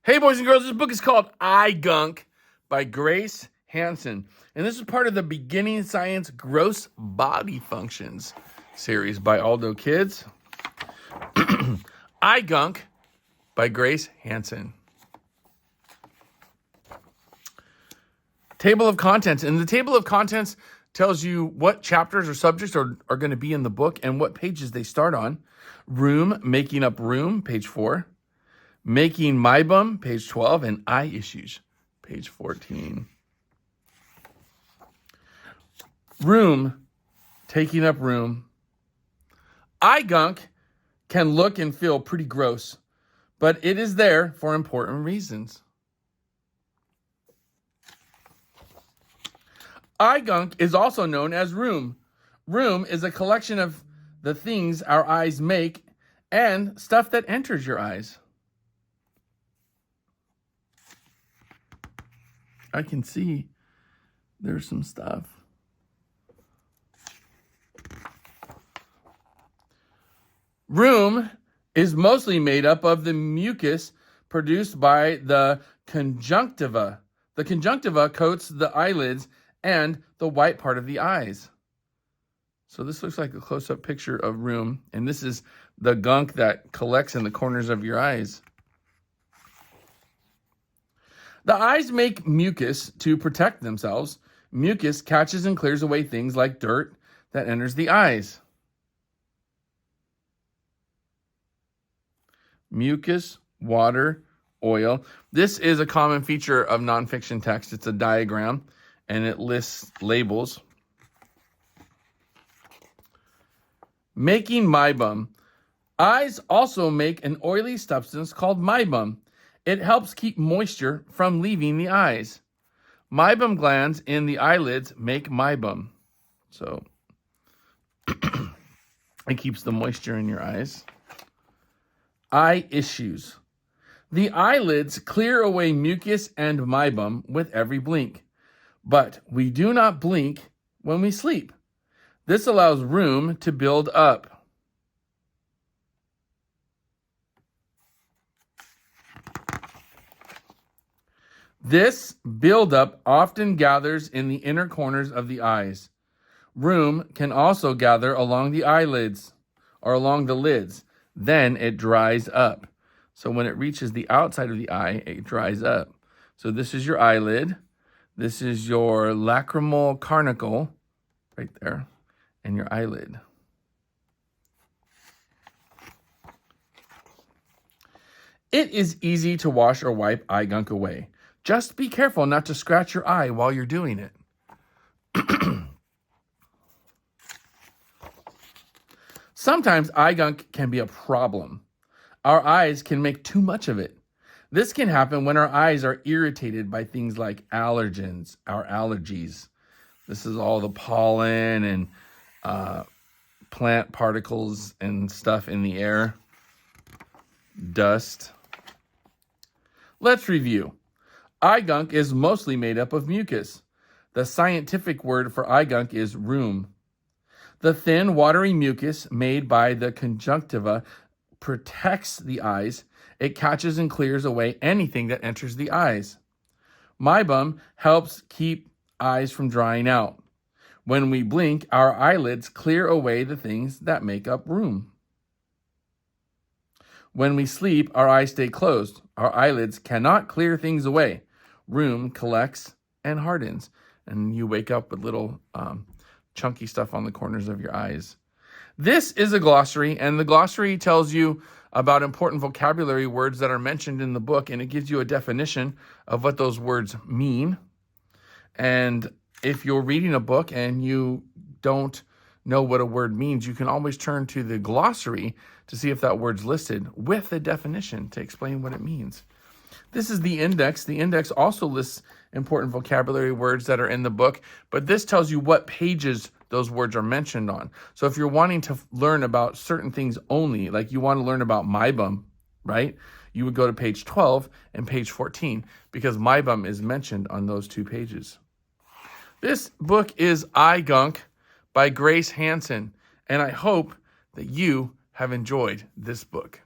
Hey, boys and girls, this book is called Gunk by Grace Hansen. And this is part of the Beginning Science Gross Body Functions series by Aldo Kids. Gunk by Grace Hansen. Table of contents. And the table of contents tells you what chapters or subjects are going to be in the book and what pages they start on. Room, making up room, page 4. Making My Bum, page 12, and Eye Issues, page 14. Room, taking up room. Gunk can look and feel pretty gross, but it is there for important reasons. Gunk is also known as room. Room is a collection of the things our eyes make and stuff that enters your eyes. I can see there's some stuff. Room is mostly made up of the mucus produced by the conjunctiva. The conjunctiva coats the eyelids and the white part of the eyes. So this looks like a close-up picture of room, and this is the gunk that collects in the corners of your eyes. The eyes make mucus to protect themselves. Mucus catches and clears away things like dirt that enters the eyes. Mucus, water, oil. This is a common feature of nonfiction text. It's a diagram, and it lists labels. Making My Bum. Eyes also make an oily substance called My Bum. It helps keep moisture from leaving the eyes. My Bum glands in the eyelids make My Bum. So it keeps the moisture in your eyes. Eye issues. The eyelids clear away mucus and My Bum with every blink, but we do not blink when we sleep. This allows room to build up. This buildup often gathers in the inner corners of the eyes. Room can also gather along the eyelids or along the lids. Then it dries up. So when it reaches the outside of the eye, it dries up. So this is your eyelid. This is your lacrimal caruncle right there, and your eyelid. It is easy to wash or wipe eye gunk away. Just be careful not to scratch your eye while you're doing it. Sometimes eye gunk can be a problem. Our eyes can make too much of it. This can happen when our eyes are irritated by things like allergens, our allergies. This is all the pollen and plant particles and stuff in the air. Dust. Let's review. Eye gunk is mostly made up of mucus. The scientific word for eye gunk is rheum. The thin, watery mucus made by the conjunctiva protects the eyes. It catches and clears away anything that enters the eyes. My Bum helps keep eyes from drying out. When we blink, our eyelids clear away the things that make up room. When we sleep, our eyes stay closed. Our eyelids cannot clear things away. Room collects and hardens, and you wake up with little chunky stuff on the corners of your eyes. This is a glossary, and the glossary tells you about important vocabulary words that are mentioned in the book, and it gives you a definition of what those words mean. And if you're reading a book and you don't know what a word means, you can always turn to the glossary to see if that word's listed with the definition to explain what it means. This is the index. The index also lists important vocabulary words that are in the book, but this tells you what pages those words are mentioned on. So if you're wanting to learn about certain things only, like you want to learn about My Bum, right? You would go to page 12 and page 14 because My Bum is mentioned on those two pages. This book is Gunk by Grace Hansen, and I hope that you have enjoyed this book.